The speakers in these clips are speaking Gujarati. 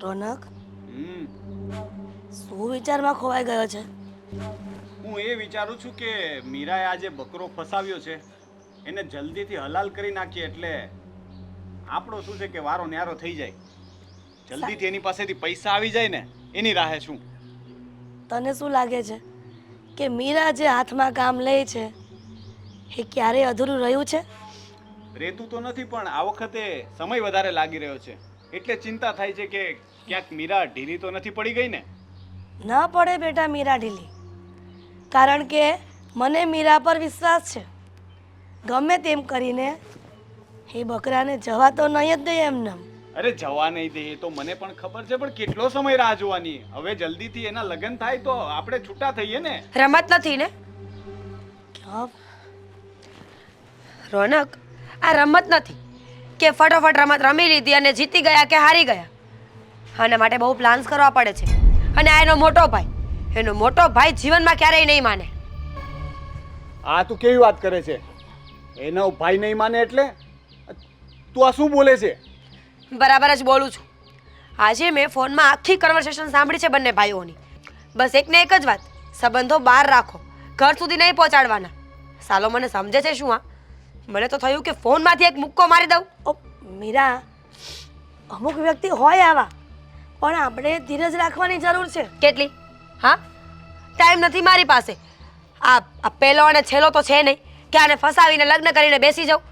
રોનક હમ શું વિચારમાં ખોવાઈ ગયો છે? હું એ વિચારું છું કે મીરાએ આજે બકરો ફસાવ્યો છે એને જલ્દીથી હલાલ કરી નાખીએ એટલે આપણો શું છે કે વારો ન્યારો થઈ જાય. જલ્દીથી એની પાસેથી પૈસા આવી જાય ને એની રાહે શું. તને શું લાગે છે કે મીરા જે હાથમાં કામ લે છે એ ક્યારેય અધૂરું રહ્યું છે? રહેતું તો નથી પણ આ વખતે સમય વધારે લાગી રહ્યો છે એટલે ચિંતા થાય છે કે ક્યાંક મીરા ઢીલી તો નથી પડી ગઈ ને. ન પડે બેટા મીરા ઢીલી, કારણ કે મને મીરા પર વિશ્વાસ છે. ગમે તેમ કરીને એ બકરાને જવા તો નહીં જ દે એમને. અરે જવા નહીં દે એ તો મને પણ ખબર છે, પણ કેટલો સમય રાહ જોવાની? હવે જલ્દીથી એના લગ્ન થાય તો આપણે છૂટા થઈએ ને. રમત નથી ને ક્યાં? રોનક, આ રમત નથી કે ફટોફટ રમત રમી લીધી અને જીતી ગયા કે હારી ગયા. આના માટે બહુ પ્લાન્સ કરવા પડે છે. અને આ એનો મોટો ભાઈ જીવનમાં ક્યારેય નહીં માને. આ તું કેવી વાત કરે છે? એનો ભાઈ નહીં માને એટલે? તું આ શું બોલે છે? બરાબર જ બોલું છું. આજે મેં ફોનમાં આખી કન્વર્સેશન સાંભળી છે બંને ભાઈઓની. બસ એકને એક જ વાત, સંબંધો બહાર રાખો, ઘર સુધી નહીં પહોંચાડવાના. સાલો મને સમજે છે શું? મને તો થયું કે ફોનમાંથી એક મુક્કો મારી દઉં. ઓ મીરા, અમુક વ્યક્તિ હોય આવા, પણ આપણે ધીરજ રાખવાની જરૂર છે. કેટલી? હા, ટાઈમ નથી મારી પાસે. આ પહેલો અને છેલ્લો તો છે નહીં કે આને ફસાવીને લગ્ન કરીને બેસી જાઉં.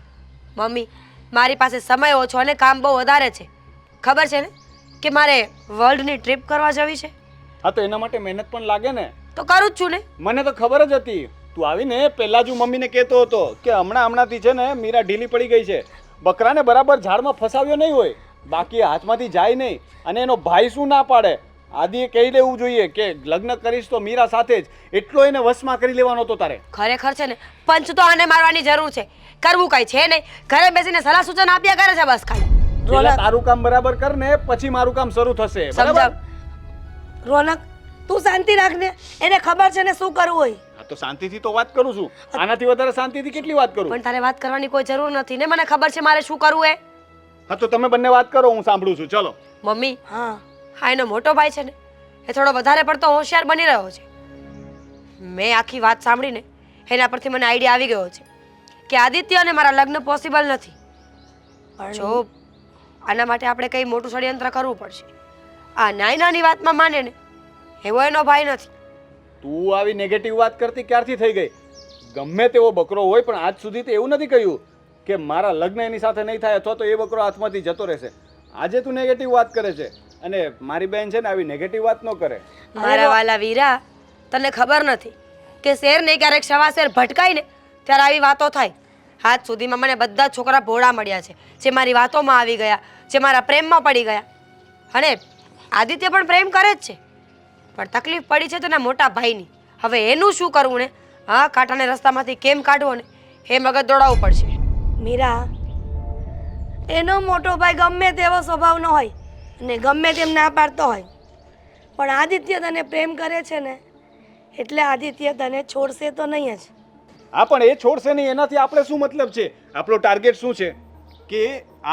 મમ્મી, મારી પાસે સમય ઓછો અને કામ બહુ વધારે છે. ખબર છે ને કે મારે વર્લ્ડની ટ્રીપ કરવા જવી છે. હા, તો એના માટે મહેનત પણ લાગે ને. તો કરું જ છું ને. મને તો ખબર જ હતી. તું આવીને પહેલા જ મમ્મીને કહેતો હતો કે હમણાંથી છે ને મીરા ઢીલી પડી ગઈ છે. બકરાને બરાબર ઝાડમાં ફસાવ્યો નહીં હોય, બાકી હાથમાંથી જાય નહીં. અને એનો ભાઈ શું ના પાડે? આદિએ કહી દેવું જોઈએ કે લગ્ન કરીશ તો મીરા સાથે જ. એટલો એને વશમાં કરી લેવાનો હતો તારે. ખરેખર છે ને પંચ તો આને મારવાની જરૂર છે. કરવું કઈ છે નહીં, ઘરે બેસીને સલાહ સૂચન આપ્યા કરે છે બસ ખાલી. પહેલા તારું કામ બરાબર કર ને પછી મારું કામ શરૂ થશે. સમજાવ. રોનક, તું શાંતિ રાખ ને, એને ખબર છે ને શું કરવું હોય. હા, તો શાંતિથી તો વાત કરું છું. આનાથી વધારે શાંતિથી કેટલી વાત કરું? પણ તારે વાત કરવાની કોઈ જરૂર નથી ને. મને ખબર છે મારે શું કરવું એ. હા, તો તમે બંને વાત કરો, હું સાંભળું છું. ચલો. મમ્મી, હા, હા, એનો મોટો ભાઈ છે ને એ થોડો વધારે પડતો હોશિયાર બની રહ્યો છે. મેં આખી વાત સાંભળીને એના પરથી મને આઈડિયા આવી ગયો છે કે આદિત્ય અને મારા લગ્ન પોસિબલ નથી. જો આના માટે આપણે કંઈ મોટું ષડયંત્ર કરવું પડશે. આ નાની વાતમાં માને ને એવો એનો ભાઈ નથી. તું આવી નેગેટિવ વાત કરતી ક્યારથી થઈ ગઈ? ગમે તેવો બકરો હોય પણ આજ સુધી તો એવું નથી કહ્યું કે મારા લગ્ન એની સાથે નહીં થાય અથવા તો એ બકરો હાથમાંથી જતો રહેશે. આજે તું નેગેટિવ વાત કરે છે અને મારી બેન છે ને આવી નેગેટિવ વાત ન કરે. મારા વાલા વીરા, તને ખબર નથી કે શેરને ક્યારેક સવાશેર ભટકાય ને ત્યારે આવી વાતો થાય. આજ સુધીમાં મને બધા છોકરા ભોળા મળ્યા છે જે મારી વાતોમાં આવી ગયા, જે મારા પ્રેમમાં પડી ગયા. અને આદિત્ય પણ પ્રેમ કરે જ છે, પણ તકલીફ પડી છે તેના મોટા ભાઈની. હવે એનું શું કરવું ને? હા, કાંટાને રસ્તામાંથી કેમ કાઢવો ને એ મગજ દોડાવવું પડશે. મીરા, એનો મોટો ભાઈ ગમે તેવો સ્વભાવનો હોય અને ગમે તેમ ના પાડતો હોય, પણ આદિત્ય તને પ્રેમ કરે છે ને એટલે આદિત્ય તને છોડશે તો નહીં જ. હા, પણ એ છોડશે નહીં એનાથી આપણે શું મતલબ છે? આપણો ટાર્ગેટ શું છે કે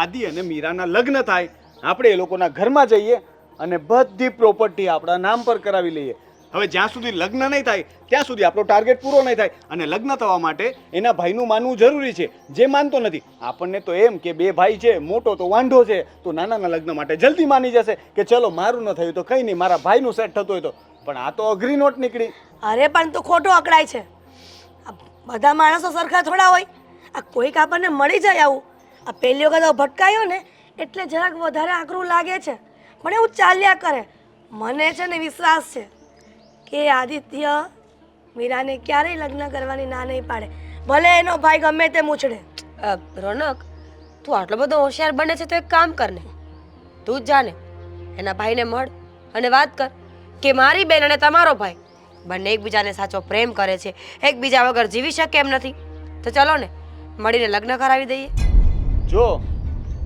આદિ અને મીરાના લગ્ન થાય, આપણે એ લોકોના ઘરમાં જઈએ અને બધી પ્રોપર્ટી આપણા નામ પર કરાવી લઈએ. હવે જ્યાં સુધી લગ્ન નહીં થાય ત્યાં સુધી આપણો ટાર્ગેટ પૂરો નહીં થાય. અને લગ્ન થવા માટે એના ભાઈનું માનવું જરૂરી છે, જે માનતો નથી. આપણને તો એમ કે બે ભાઈ છે, મોટો તો વાંઢો છે, તો નાનાના લગ્ન માટે જલ્દી માની જશે કે ચલો મારું ન થયું તો કંઈ નહીં, મારા ભાઈનું સેટ થતું હોય તો. પણ આ તો અઘરી નોટ નીકળી. અરે પણ તું ખોટો અકળાય છે. આ બધા માણસો સરખા થોડા હોય. આ કોઈક આપણને મળી જાય આવું. આ પહેલી વખત ભટકાયો ને એટલે જરાક વધારે આકરું લાગે છે, પણ એવું ચાલ્યા કરે. મને છે ને વિશ્વાસ છે કે આદિત્ય મીરાને ક્યારેય લગ્ન કરવાની ના નહીં પાડે, ભલે એનો ભાઈ ગમે તે મૂછડે. રોનક, તું આટલો બધો હોશિયાર બને છે તો એક કામ કર ને, તું જ જાને એના ભાઈને મળ અને વાત કર કે મારી બેન અને તમારો ભાઈ બંને એકબીજાને સાચો પ્રેમ કરે છે, એકબીજા વગર જીવી શકે એમ નથી. તો ચલો ને મળીને લગ્ન કરાવી દઈએ. જો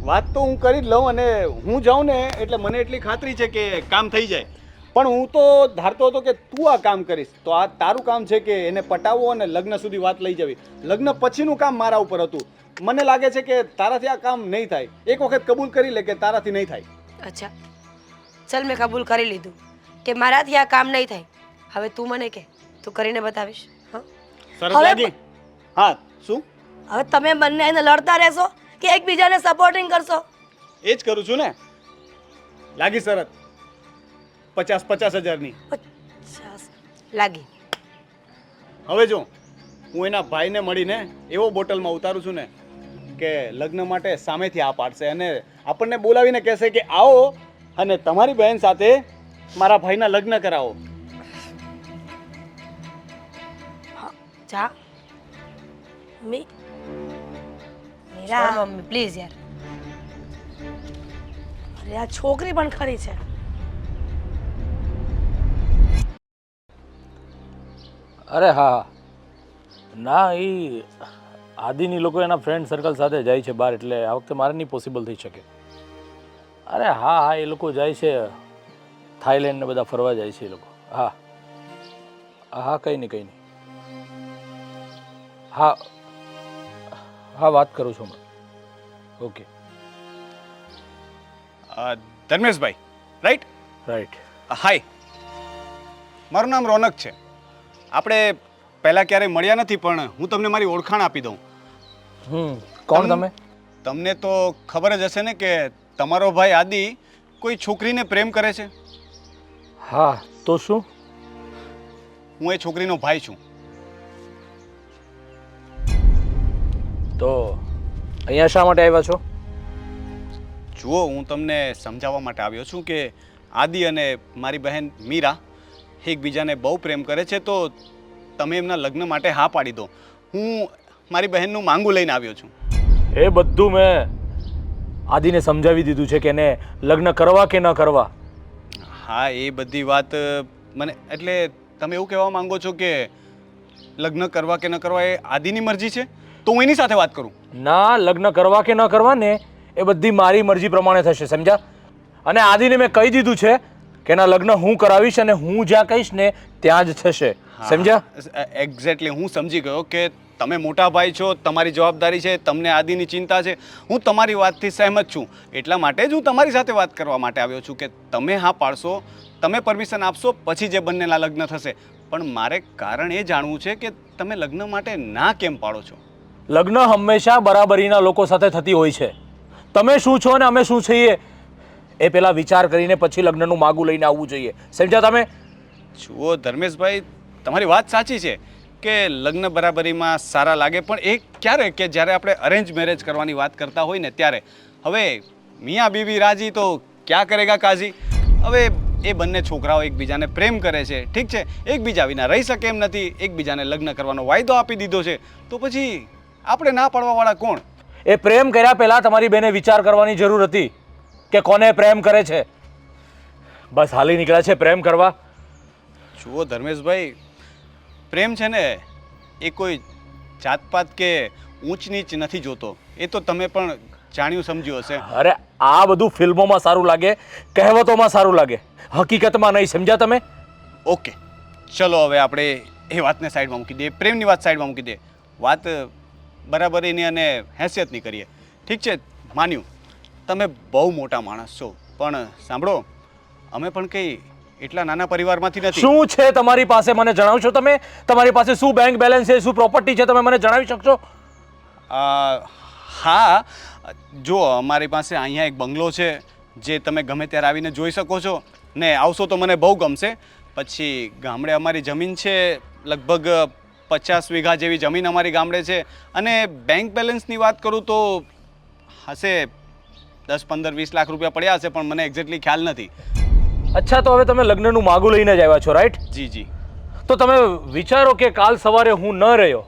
વાત તો હું કરી જ લઉં અને હું જાઉં ને એટલે મને એટલી ખાતરી છે કે કામ થઈ જાય. પણ હું તો ધારતો હતો કે તું આ કામ કરીશ, તો આ તારું કામ છે કે એને પટાવવો અને લગ્ન સુધી વાત લઈ જવી. લગ્ન પછીનું કામ મારા ઉપર હતું. મને લાગે છે કે તારાથી આ કામ નહીં થાય. એક વખત કબૂલ કરી લે કે તારાથી નહીં થાય. અચ્છા, ચલ મેં કબૂલ કરી લીધું કે મારાથી આ કામ નહીં થાય. હવે તું મને કે તું કરીને બતાવીશ. હા સરસ હવે લાગી. હા શું? હવે તમે બંને એને લડતા રહેશો કે એકબીજાને સપોર્ટિંગ કરશો? એ જ કરું છું ને. લાગી શરત 50,000ની. 50. લાગી. હવે જો હું એના ભાઈને મળીને એવો બોટલમાં ઉતારું છું ને કે લગ્ન માટે સામેથી આ પાડશે અને આપણને બોલાવીને કહેશે કે આવો અને તમારી બહેન સાથે મારા ભાઈના લગ્ન કરાવો. જા મીરા, મમ્મી પ્લીઝ યાર. અરે આ છોકરી પણ ખરી છે. અરે હા ના એ આદિની લોકો એના ફ્રેન્ડ સર્કલ સાથે જાય છે બહાર એટલે આ વખતે મારે નહીં પોસિબલ થઈ શકે. અરે હા હા એ લોકો જાય છે થાઈલેન્ડ ને બધા ફરવા જાય છે એ લોકો. હા હા કંઈ નહીં હા હા વાત કરું છું હમણાં. Okay Dharmeshbhai right? Right. Hi, મારું નામ રોનક છે. આપણે પહેલાં ક્યારેય મળ્યા નથી પણ હું તમને મારી ઓળખાણ આપી દઉં. કોણ તમે? તમને તો ખબર જ હશે ને કે તમારો ભાઈ આદિ કોઈ છોકરીને પ્રેમ કરે છે. હા તો શું? હું એ છોકરીનો ભાઈ છું. તો અહીંયા શા માટે આવ્યા છો? જુઓ, હું તમને સમજાવવા માટે આવ્યો છું કે આદિ અને મારી બહેન મીરા એકબીજાને બહુ પ્રેમ કરે છે તો તમે એમના લગ્ન માટે હા પાડી દો. હું મારી બહેનનું માંગુ લઈને આવ્યો છું. એ બધું મેં આદિને સમજાવી દીધું છે કે એને લગ્ન કરવા કે ન કરવા. હા, એ બધી વાત મને એટલે તમે એવું કહેવા માંગો છો કે લગ્ન કરવા કે ન કરવા એ આદિની મરજી છે તો હું એની સાથે વાત કરું? ના, લગ્ન કરવા કે ન કરવા ને એ બધી મારી મરજી પ્રમાણે થશે, સમજ્યા? અને આદિને મેં કહી દીધું છે કે એના લગ્ન હું કરાવીશ અને હું જ્યાં કહીશ ને ત્યાં જ થશે, સમજ્યા? એક્ઝેક્ટલી, હું સમજી ગયો કે તમે મોટા ભાઈ છો, તમારી જવાબદારી છે, તમને આદિની ચિંતા છે. હું તમારી વાતથી સહેમત છું. એટલા માટે જ હું તમારી સાથે વાત કરવા માટે આવ્યો છું કે તમે હા પાડશો, તમે પરમિશન આપશો, પછી જે બંનેના લગ્ન થશે. પણ મારે કારણ એ જાણવું છે કે તમે લગ્ન માટે ના કેમ પાડો છો? લગ્ન હંમેશા બરાબરીના લોકો સાથે થતી હોય છે. તમે શું છો અને અમે શું છીએ એ પહેલા વિચાર કરીને પછી લગ્નનું માગું લઈને આવવું જોઈએ, સમજ્યા તમે? જુઓ ધર્મેશભાઈ, તમારી વાત સાચી છે કે લગ્ન બરાબરીમાં સારા લાગે, પણ એ ક્યારે કે જ્યારે આપણે અરેન્જ મેરેજ કરવાની વાત કરતા હોય ને ત્યારે. હવે મિયા બીવી રાજી તો ક્યાં કરેગા કાજી. હવે એ બંને છોકરાઓ એકબીજાને પ્રેમ કરે છે, ઠીક છે, એકબીજા વિના રહી શકે એમ નથી, એકબીજાને લગ્ન કરવાનો વાયદો આપી દીધો છે, તો પછી આપણે ના પાડવાવાળા કોણ? એ પ્રેમ કર્યા પહેલા તમારી બેને વિચાર કરવાની જરૂર હતી કે કોને પ્રેમ કરે છે. બસ હાલી નીકળ્યા છે પ્રેમ કરવા. જુઓ ધર્મેશભાઈ, પ્રેમ છે ને એ કોઈ જાતપાત કે ઊંચ નીચ નથી જોતો. એ તો તમે પણ જાણ્યું સમજ્યું હશે. અરે આ બધું ફિલ્મોમાં સારું લાગે, કહેવતોમાં સારું લાગે, હકીકતમાં નહીં, સમજ્યા તમે? ઓકે, ચલો હવે આપણે એ વાતને સાઈડમાં મૂકી દઈએ, પ્રેમની વાત સાઈડમાં મૂકી દઈએ, વાત બરાબરીની અને હેસિયતની કરીએ. ઠીક છે, માન્યું, તમે બહુ મોટા માણસ છો, પણ સાંભળો, અમે પણ કંઈ એટલા નાના પરિવારમાંથી નથી. શું છે તમારી પાસે મને જણાવશો તમે? તમારી પાસે શું બેંક બેલેન્સ છે, શું પ્રોપર્ટી છે, તમે મને જણાવી શકશો? હા, જો અમારી પાસે અહીંયા એક બંગલો છે જે તમે ગમે ત્યારે આવીને જોઈ શકો છો ને આવશો તો મને બહુ ગમશે. પછી ગામડે અમારી જમીન છે, લગભગ 50 વીઘા જેવી જમીન અમારી ગામડે છે. અને બેંક બેલેન્સની વાત કરું તો હશે 10, 15, 20 લાખ રૂપિયા પડ્યા હશે, પણ મને એક્ઝેક્ટલી ખ્યાલ નથી. અચ્છા, તો હવે તમે લગ્નનું માગું લઈને જ આવ્યા છો, રાઈટ? જી જી. તો તમે વિચારો કે કાલ સવારે હું ન રહ્યો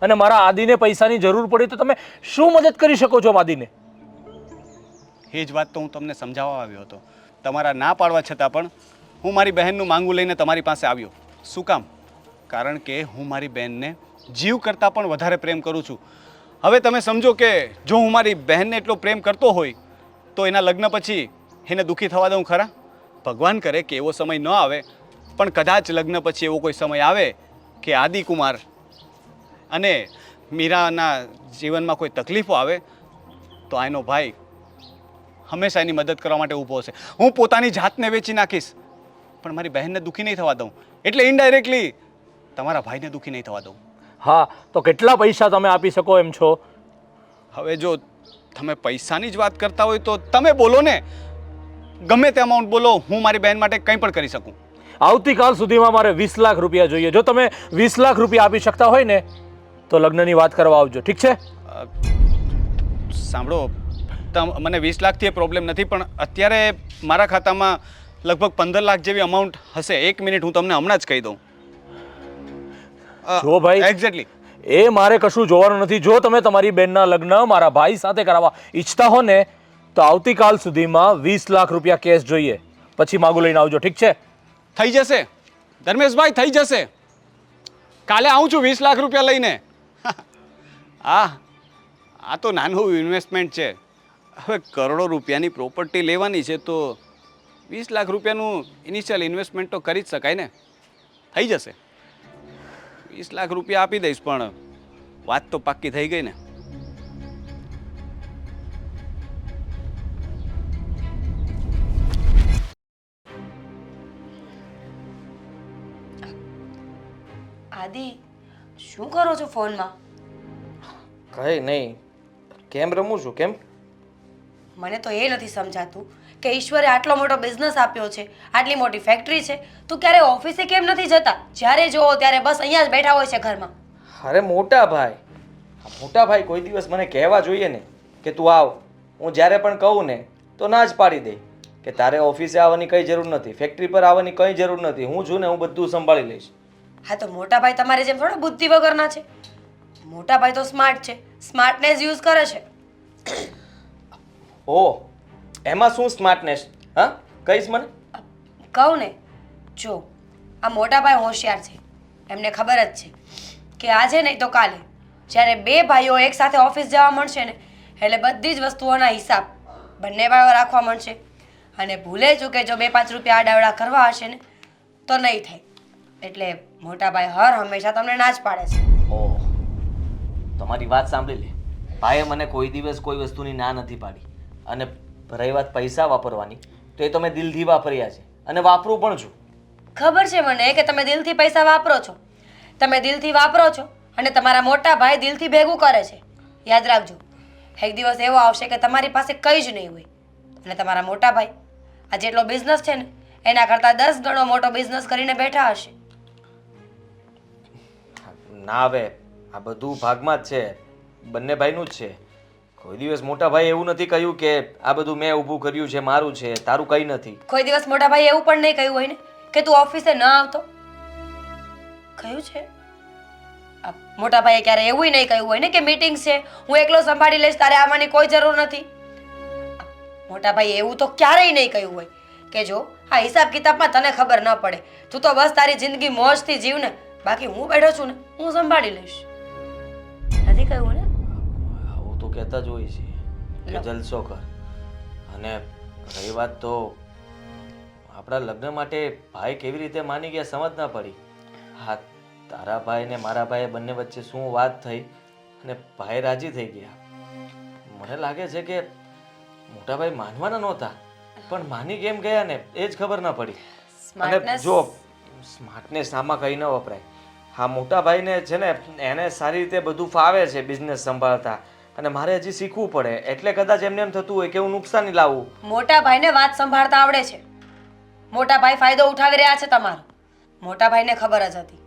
અને મારા આદિને પૈસાની જરૂર પડી તો તમે શું મદદ કરી શકો છો આદિને? એ જ વાત તો હું તમને સમજાવવા આવ્યો હતો. તમારા ના પાડવા છતાં પણ હું મારી બહેનનું માંગું લઈને તમારી પાસે આવ્યો. શું કામ? કારણ કે હું મારી બહેનને જીવ કરતાં પણ વધારે પ્રેમ કરું છું. હવે તમે સમજો કે જો હું મારી બહેનને એટલો પ્રેમ કરતો હોય તો એના લગ્ન પછી એને દુઃખી થવા દઉં ખરા? ભગવાન કરે કે એવો સમય ન આવે, પણ કદાચ લગ્ન પછી એવો કોઈ સમય આવે કે આદિકુમાર અને મીરાના જીવનમાં કોઈ તકલીફો આવે તો આનો ભાઈ હંમેશા એની મદદ કરવા માટે ઊભો હશે. હું પોતાની જાતને વેચી નાખીશ પણ મારી બહેનને દુઃખી નહીં થવા દઉં. એટલે ઇનડાયરેક્ટલી તમારા ભાઈને દુઃખી નહીં થવા દઉં. હા, તો કેટલા પૈસા તમે આપી શકો એમ છો? હવે જો તમે પૈસાની જ વાત કરતા હોય તો તમે બોલો ને, ગમે તે અમાઉન્ટ બોલો, હું મારી બહેન માટે કંઈ પણ કરી શકું. આવતીકાલ સુધીમાં મારે 20 લાખ રૂપિયા જોઈએ. જો તમે 20 લાખ રૂપિયા આપી શકતા હોય ને તો લગ્નની વાત કરવા આવજો, ઠીક છે? સાંભળો, મને 20 લાખથી એ પ્રોબ્લેમ નથી, પણ અત્યારે મારા ખાતામાં લગભગ 15 લાખ જેવી અમાઉન્ટ હશે. 1 મિનિટ, હું તમને હમણાં જ કહી દઉં. જો ભાઈ, એક્ઝેક્ટલી એ મારે કશું જોવાનું નથી. જો તમે તમારી બેનના લગ્ન મારા ભાઈ સાથે કરાવવા ઈચ્છતા હો ને તો આવતીકાલ સુધીમાં 20 લાખ રૂપિયા કેશ જોઈએ, પછી માગું લઈને આવજો, ઠીક છે? થઈ જશે ધર્મેશભાઈ, થઈ જશે. કાલે આવું છું 20 લાખ રૂપિયા લઈને. આ તો નાનું ઇન્વેસ્ટમેન્ટ છે. હવે કરોડો રૂપિયાની પ્રોપર્ટી લેવાની છે તો 20 લાખ રૂપિયાનું ઇનિશિયલ ઇન્વેસ્ટમેન્ટ તો કરી જ શકાય ને. થઈ જશે. 20 લાખ રૂપિયા આપી દઈશ, પણ વાત તો પાક્કી થઈ ગઈ ને. આદિ, શું કરો છો ફોનમાં? કંઈ નહીં, કેમ રમું છું? કેમ? મને તો એ નથી સમજાતું કે ઈશ્વરે આટલો મોટો બિઝનેસ આપ્યો છે, આટલી મોટી ફેક્ટરી છે, તું ક્યારે ઓફિસે કેમ નથી જતા? જ્યારે જોવો ત્યારે બસ અહીંયા જ બેઠા હોય છે ઘરમાં. અરે મોટા ભાઈ કોઈ દિવસ મને કહેવા જોઈએ ને કે તું આવ. હું જ્યારે પણ કહું ને તો ના જ પાડી દે કે તારે ઓફિસે આવવાની કંઈ જરૂર નથી, ફેક્ટરી પર આવવાની કંઈ જરૂર નથી, હું છું ને, હું બધું સંભાળી લઈશ. હા, તો મોટા ભાઈ તમારી જેમ થોડા બુદ્ધિ વગરના છે. મોટા ભાઈ તો સ્માર્ટ છે, સ્માર્ટનેસ યુઝ કરે છે. ઓહ, એમાં શું સ્માર્ટનેસ? હા, કહીશ મને? કહું ને, જો આ મોટા ભાઈ હોશિયાર છે. એમને ખબર જ છે કે આજે નહીં તો કાલે જ્યારે બે ભાઈઓ એકસાથે ઓફિસ જવા મળશે ને એટલે બધી જ વસ્તુઓના હિસાબ બંને ભાઈઓ રાખવા મળશે. અને ભૂલે ચૂકે જો 2-5 રૂપિયા આડાવડા કરવા હશે ને તો નહીં થાય. એટલે મોટા ભાઈ હર હંમેશા તમને ના જ પાડે છે. ઓહ, તમારી વાત સાંભળી લે. ભાઈએ મને કોઈ દિવસ કોઈ વસ્તુની ના નથી પાડી. અને રહી વાત પૈસા વાપરવાની, તો એ તો મેં દિલથી વાપર્યા છે અને વાપરું પણ છું. ખબર છે મને કે તમે દિલથી પૈસા વાપરો છો. તમે દિલથી વાપરો છો અને તમારા મોટા ભાઈ દિલથી ભેગું કરે છે. યાદ રાખજો, એક દિવસ એવો આવશે કે તમારી પાસે કંઈ જ નહીં હોય અને તમારા મોટા ભાઈ આ જેટલો બિઝનેસ છે ને એના કરતાં 10 ગણો મોટો બિઝનેસ કરીને બેઠા હશે. ના હવે, આ બધું ભાગમાં જ છે, બંને ભાઈનું જ છે. કોઈ દિવસ મોટા ભાઈ એવું નથી કહ્યું કે આ બધું મેં ઊભું કર્યું છે, મારું છે, તારું કંઈ નથી. કોઈ દિવસ મોટા ભાઈ એવું પણ નહીં કહ્યું હોય ને કે તું ઓફિસે ન આવતો. કહ્યું છે? મોટા ભાઈએ ક્યારે એવું નહીં કહ્યું હોય ને કે મીટિંગ છે, હું એકલો સંભાળી લઈશ, તારે આવવાની કોઈ જરૂર નથી. મોટા ભાઈએ એવું તો ક્યારેય નહીં કહ્યું હોય કે જો આ હિસાબ કિતાબમાં તને ખબર ન પડે, તું તો બસ તારી જિંદગી મોજથી જીવ ને, બાકી હું બેઠો છું ને હું સંભાળી લઈશ. નથી કહ્યું ને? આવું તો કહેતા જ હોય છે કે જલસો કર. અને રહી વાત તો આપણા લગ્ન માટે ભાઈ કેવી રીતે માની ગયા સમજ ના પડી. હા, તારા ભાઈ ને મારા ભાઈ બંને વચ્ચે શું વાત થઈ અને ભાઈ રાજી થઈ ગયા. મને લાગે છે કે મોટા ભાઈ માનવાના નહોતા, પણ માની કેમ ગયા ને એ જ ખબર ના પડી. અને જો સ્માર્ટનેસ આમાં કંઈ ન વપરાય. હા, મોટા ભાઈને છે ને એને સારી રીતે બધું ફાવે છે બિઝનેસ સંભાળતા, અને મારે હજી શીખવું પડે. એટલે કદાચ એમને એમ થતું હોય કે હું નુકસાની લાવું. મોટા ભાઈને વાત સંભાળતા આવડે છે. મોટા ભાઈ ફાયદો ઉઠાવી રહ્યા છે તમારો. મોટા ભાઈને ખબર જ હતી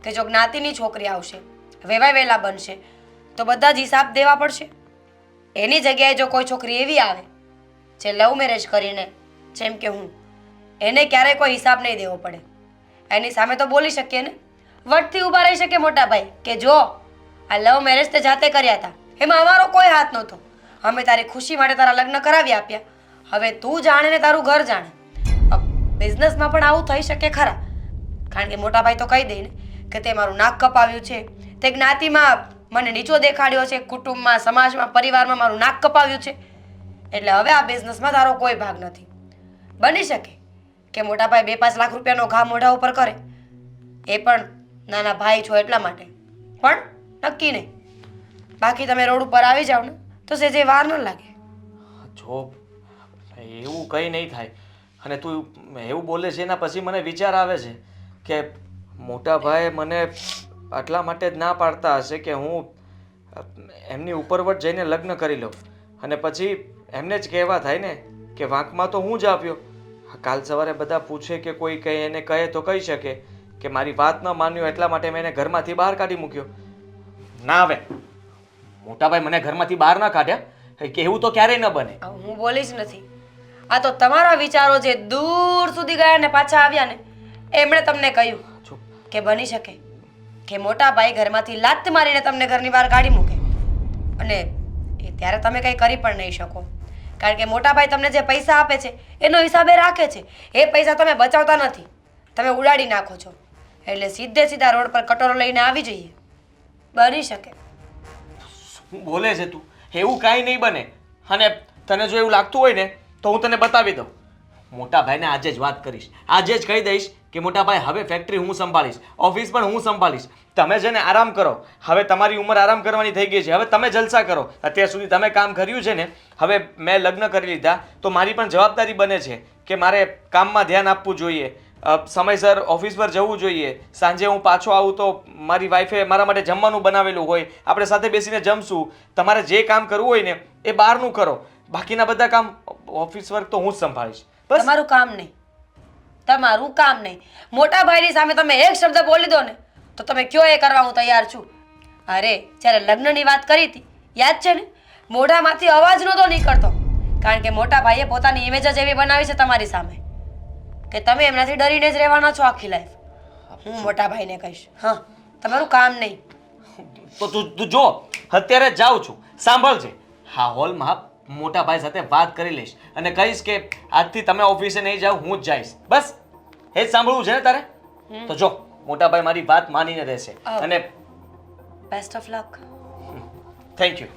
કે જો જ્ઞાતિની છોકરી આવશે, વેવાય વેલા બનશે તો બધા જ હિસાબ દેવા પડશે. એની જગ્યાએ જો કોઈ છોકરી એવી આવે જે લવ મેરેજ કરીને, જેમ કે હું, એને ક્યારેય કોઈ હિસાબ નહીં દેવો પડે. એની સામે તો બોલી શકીએ ને, વટથી ઊભા રહી શકે મોટા ભાઈ કે જો આ લવ મેરેજ તે જાતે કર્યા હતા, એમાં અમારો કોઈ હાથ નહોતો, અમે તારી ખુશી માટે તારા લગ્ન કરાવી આપ્યા, હવે તું જાણે ને તારું ઘર જાણે. બિઝનેસમાં પણ આવું થઈ શકે ખરા, કારણ કે મોટા ભાઈ તો કહી દે ને કે તે મારું નાક કપાવ્યું છે, તે જ્ઞાતિમાં મને નીચો દેખાડ્યો છે, કુટુંબમાં, સમાજમાં, પરિવારમાં મારું નાક કપાવ્યું છે, એટલે હવે આ બિઝનેસમાં તારો કોઈ ભાગ નથી. બની શકે કે મોટા ભાઈ 2-5 લાખ રૂપિયાનો ઘા મોઢા ઉપર કરે, એ પણ નાના ભાઈ છો એટલા માટે, પણ નક્કી નહીં. બાકી તમે રોડ ઉપર આવી જાઓ ને તો સેજે વાર ન લાગે. જો એવું કંઈ નહીં થાય. અને તું એવું બોલે છે એના પછી મને વિચાર આવે છે કે મોટા ભાઈ મને આટલા માટે જ ના પાડતા હશે કે હું એમની ઉપરવટ જઈને લગ્ન કરી લઉં અને પછી એમને જ કહેવા થાય ને કે વાંકમાં તો હું જ આપ્યો. કાલ સવારે બધા પૂછે કે કોઈ કહે એને કહે તો કહી શકે કે મારી વાત ન માન્યો એટલા માટે મેં એને ઘરમાંથી બહાર કાઢી મૂક્યો. ના આવે મોટાભાઈ મને ઘરમાંથી બહાર ના કાઢ્યા કે એવું તો ક્યારેય ન બને. હવે હું બોલી જ નથી. આ તો તમારા વિચારો જે દૂર સુધી ગયા ને પાછા આવ્યા ને એમણે તમને કહ્યું કે બની શકે કે મોટા ભાઈ ઘરમાંથી લાત મારીને તમને ઘરની બહાર કાઢી મૂકે અને એ ત્યારે તમે કંઈ કરી પણ નહીં શકો. કારણ કે મોટા ભાઈ તમને જે પૈસા આપે છે એનો હિસાબે રાખે છે. એ પૈસા તમે બચાવતા નથી, તમે ઉડાડી નાખો છો. એટલે સીધે સીધા રોડ પર કટોરો લઈને આવી જઈએ. બની શકે. શું બોલે છે તું? એવું કાંઈ નહીં બને. અને તને જો એવું લાગતું હોય ને તો હું તને બતાવી દઉં. મોટા ભાઈને આજે જ વાત કરીશ. આજે જ કહી દઈશ કે મોટા ભાઈ હવે ફેક્ટરી હું સંભાળીશ, ઓફિસ પણ હું સંભાળીશ. તમે છે ને આરામ કરો. હવે તમારી ઉંમર આરામ કરવાની થઈ ગઈ છે. હવે તમે જલસા કરો. અત્યાર સુધી તમે કામ કર્યું છે ને, હવે મેં લગ્ન કરી લીધા તો મારી પણ જવાબદારી બને છે કે મારે કામમાં ધ્યાન આપવું જોઈએ, સમયસર ઓફિસ પર જવું જોઈએ. સાંજે હું પાછો આવું તો મારી વાઈફે મારા માટે જમવાનું બનાવેલું હોય, આપણે સાથે બેસીને જમશું. તમારે જે કામ કરવું હોય ને એ બહારનું કરો. બાકીના બધા કામ ઓફિસ વર્ક તો હું જ સંભાળીશ. બસ. તમારું કામ નહીં, તમારું કામ નહીં. મોટા ભાઈની સામે તમે એક શબ્દ બોલી દો ને તો તમે કયો એ કરવા હું તૈયાર છું. અરે જ્યારે લગ્નની વાત કરી હતી યાદ છે ને, મોઢામાંથી અવાજ નહોતો નીકળતો. કારણ કે મોટા ભાઈએ પોતાની ઇમેજ જ એવી બનાવી છે તમારી સામે કે તમે એમનાથી ડરીને જ રહેવાના છો આખી લાઈફ. હું મોટા ભાઈને કહીશ. હા, તમારું કામ નહીં. તો તું જો અત્યારે જ જાઉં છું, સાંભળજે. હા, હોલમાં મોટા ભાઈ સાથે વાત કરી લઈશ અને કહીશ કે આજથી તમે ઓફિસે નહીં જાઓ, હું જ જઈશ. બસ એ જ સાંભળવું છે ને તારે? તો જો મોટા ભાઈ મારી વાત માનીને રહેશે. અને best of luck. Thank you.